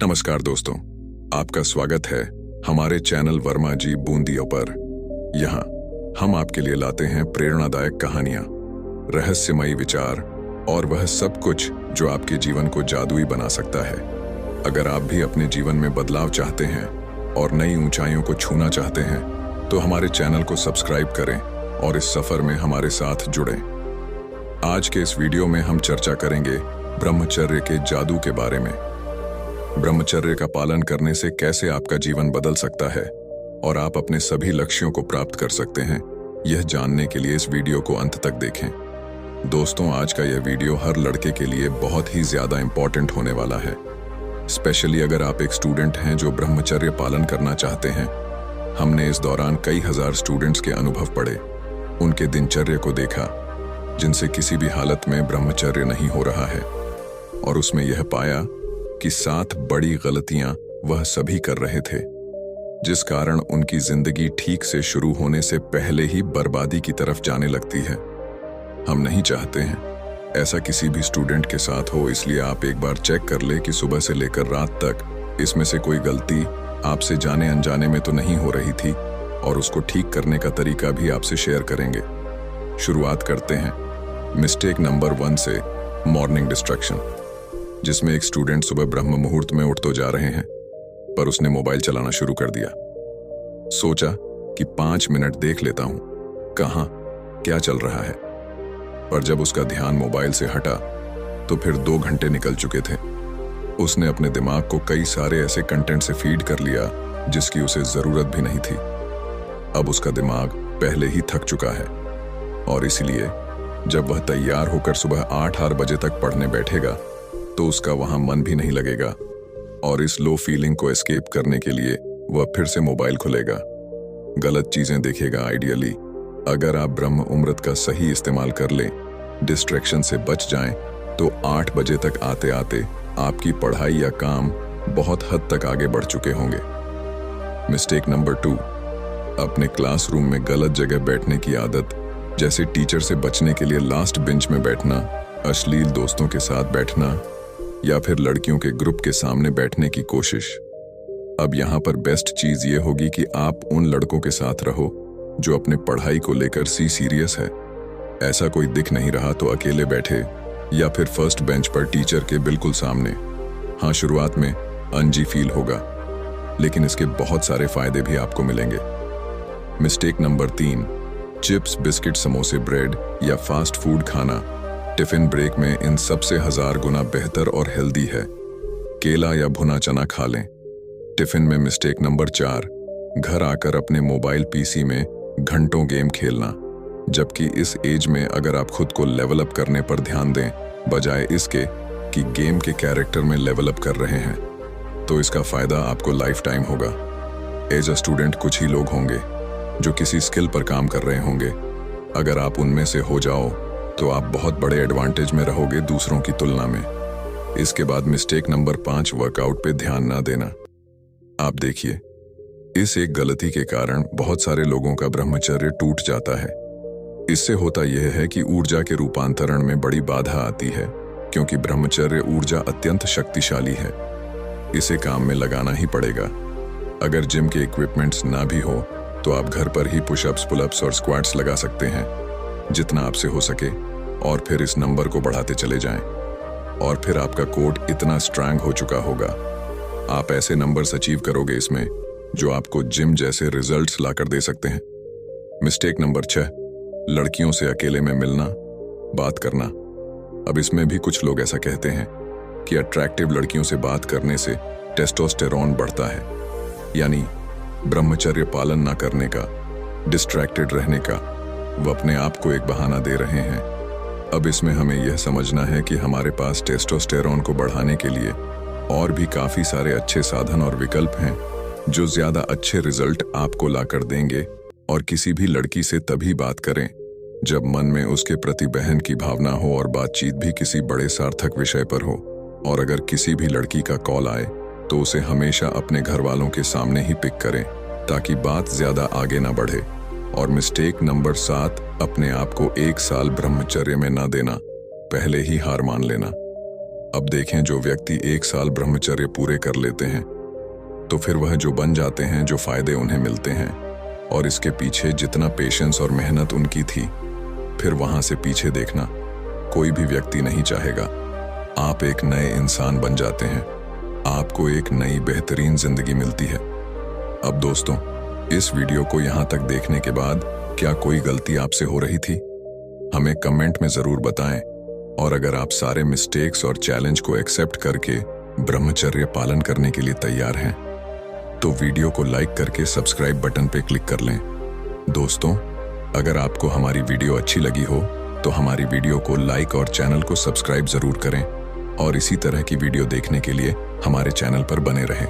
नमस्कार दोस्तों, आपका स्वागत है हमारे चैनल वर्मा जी बूंदियों पर। यहाँ हम आपके लिए लाते हैं प्रेरणादायक कहानियां, रहस्यमयी विचार और वह सब कुछ जो आपके जीवन को जादुई बना सकता है। अगर आप भी अपने जीवन में बदलाव चाहते हैं और नई ऊंचाइयों को छूना चाहते हैं तो हमारे चैनल को सब्सक्राइब करें और इस सफर में हमारे साथ जुड़ें। आज के इस वीडियो में हम चर्चा करेंगे ब्रह्मचर्य के जादू के बारे में। ब्रह्मचर्य का पालन करने से कैसे आपका जीवन बदल सकता है और आप अपने सभी लक्ष्यों को प्राप्त कर सकते हैं, यह जानने के लिए इस वीडियो को अंत तक देखें। दोस्तों, आज का यह वीडियो हर लड़के के लिए बहुत ही ज्यादा इंपॉर्टेंट होने वाला है, स्पेशली अगर आप एक स्टूडेंट हैं जो ब्रह्मचर्य पालन करना चाहते हैं। हमने इस दौरान कई हजार स्टूडेंट्स के अनुभव पढ़े, उनके दिनचर्या को देखा जिनसे किसी भी हालत में ब्रह्मचर्य नहीं हो रहा है, और उसमें यह पाया कि 7 बड़ी गलतियां वह सभी कर रहे थे, जिस कारण उनकी जिंदगी ठीक से शुरू होने से पहले ही बर्बादी की तरफ जाने लगती है। हम नहीं चाहते हैं ऐसा किसी भी स्टूडेंट के साथ हो, इसलिए आप एक बार चेक कर ले कि सुबह से लेकर रात तक इसमें से कोई गलती आपसे जाने अनजाने में तो नहीं हो रही थी, और उसको ठीक करने का तरीका भी आपसे शेयर करेंगे। शुरुआत करते हैं मिस्टेक नंबर 1 से, मॉर्निंग डिस्ट्रैक्शन, जिसमें एक स्टूडेंट सुबह ब्रह्म मुहूर्त में उठ तो जा रहे हैं, पर उसने मोबाइल चलाना शुरू कर दिया। सोचा कि 5 मिनट देख लेता हूं कहां क्या चल रहा है, पर जब उसका ध्यान मोबाइल से हटा तो फिर 2 घंटे निकल चुके थे। उसने अपने दिमाग को कई सारे ऐसे कंटेंट से फीड कर लिया जिसकी उसे जरूरत भी नहीं थी। अब उसका दिमाग पहले ही थक चुका है, और इसलिए जब वह तैयार होकर सुबह 8 बजे तक पढ़ने बैठेगा तो उसका वहां मन भी नहीं लगेगा, और इस लो फीलिंग को एस्केप करने के लिए वह फिर से मोबाइल खुलेगा, गलत चीजें देखेगा। आइडियली अगर आप ब्रह्म मुहूर्त का सही इस्तेमाल कर लें, डिस्ट्रैक्शन से बच जाएं, तो 8 बजे तक आते आते आपकी पढ़ाई या काम बहुत हद तक आगे बढ़ चुके होंगे। मिस्टेक नंबर 2, अपने क्लासरूम में गलत जगह बैठने की आदत, जैसे टीचर से बचने के लिए लास्ट बेंच में बैठना, अश्लील दोस्तों के साथ बैठना, या फिर लड़कियों के ग्रुप के सामने बैठने की कोशिश। अब यहाँ पर बेस्ट चीज ये होगी कि आप उन लड़कों के साथ रहो जो अपने पढ़ाई को लेकर सीरियस है। ऐसा कोई दिख नहीं रहा तो अकेले बैठे, या फिर फर्स्ट बेंच पर टीचर के बिल्कुल सामने। हाँ, शुरुआत में अनजी फील होगा, लेकिन इसके बहुत सारे फायदे भी आपको मिलेंगे। मिस्टेक नंबर 3, चिप्स, बिस्किट, समोसे, ब्रेड या फास्ट फूड खाना टिफिन ब्रेक में इन सबसे 1000 गुना बेहतर और हेल्दी है। केला या भुना चना खा लें। टिफिन में मिस्टेक नंबर 4, घर आकर अपने मोबाइल पीसी में घंटों गेम खेलना, जबकि इस एज में अगर आप खुद को लेवल अप करने पर ध्यान दें बजाय इसके कि गेम के कैरेक्टर में लेवल अप कर रहे हैं, तो इसका फायदा आपको लाइफ टाइम होगा। एज अ स्टूडेंट कुछ ही लोग होंगे जो किसी स्किल पर काम कर रहे होंगे। अगर आप उनमें से हो जाओ तो आप बहुत बड़े एडवांटेज में रहोगे दूसरों की तुलना में। इसके बाद मिस्टेक नंबर 5, वर्कआउट पे ध्यान ना देना। आप देखिए, इस एक गलती के कारण बहुत सारे लोगों का ब्रह्मचर्य टूट जाता है। इससे होता यह है कि ऊर्जा के रूपांतरण में बड़ी बाधा आती है, क्योंकि ब्रह्मचर्य ऊर्जा अत्यंत शक्तिशाली है, इसे काम में लगाना ही पड़ेगा। अगर जिम के इक्विपमेंट्स ना भी हो तो आप घर पर ही पुशअप्स, पुलअप्स और स्क्वाट्स लगा सकते हैं जितना आपसे हो सके, और फिर इस नंबर को बढ़ाते चले जाएं, और फिर आपका कोड इतना स्ट्रांग हो चुका होगा, आप ऐसे नंबर्स अचीव करोगे इसमें जो आपको जिम जैसे रिजल्ट्स लाकर दे सकते हैं। मिस्टेक नंबर 6, लड़कियों से अकेले में मिलना, बात करना। अब इसमें भी कुछ लोग ऐसा कहते हैं कि अट्रैक्टिव लड़कियों से बात करने से टेस्टोस्टेरोन बढ़ता है, यानी ब्रह्मचर्य पालन ना करने का, डिस्ट्रैक्टेड रहने का, वो अपने आप को एक बहाना दे रहे हैं। अब इसमें हमें यह समझना है कि हमारे पास टेस्टोस्टेरोन को बढ़ाने के लिए और भी काफी सारे अच्छे साधन और विकल्प हैं जो ज्यादा अच्छे रिजल्ट आपको लाकर देंगे। और किसी भी लड़की से तभी बात करें जब मन में उसके प्रति बहन की भावना हो और बातचीत भी किसी बड़े सार्थक विषय पर हो। और अगर किसी भी लड़की का कॉल आए तो उसे हमेशा अपने घर वालों के सामने ही पिक करें, ताकि बात ज्यादा आगे ना बढ़े। और मिस्टेक नंबर 7, अपने आप को 1 साल ब्रह्मचर्य में ना देना, पहले ही हार मान लेना। अब देखें, जो व्यक्ति 1 साल ब्रह्मचर्य पूरे कर लेते हैं तो फिर वह जो बन जाते हैं, जो फायदे उन्हें मिलते हैं और इसके पीछे जितना पेशेंस और मेहनत उनकी थी, फिर वहां से पीछे देखना कोई भी व्यक्ति नहीं चाहेगा। आप एक नए इंसान बन जाते हैं, आपको एक नई बेहतरीन जिंदगी मिलती है। अब दोस्तों, इस वीडियो को यहां तक देखने के बाद क्या कोई गलती आपसे हो रही थी? हमें कमेंट में जरूर बताएं। और अगर आप सारे मिस्टेक्स और चैलेंज को एक्सेप्ट करके ब्रह्मचर्य पालन करने के लिए तैयार हैं तो वीडियो को लाइक करके सब्सक्राइब बटन पे क्लिक कर लें। दोस्तों, अगर आपको हमारी वीडियो अच्छी लगी हो तो हमारी वीडियो को लाइक और चैनल को सब्सक्राइब जरूर करें और इसी तरह की वीडियो देखने के लिए हमारे चैनल पर बने रहें।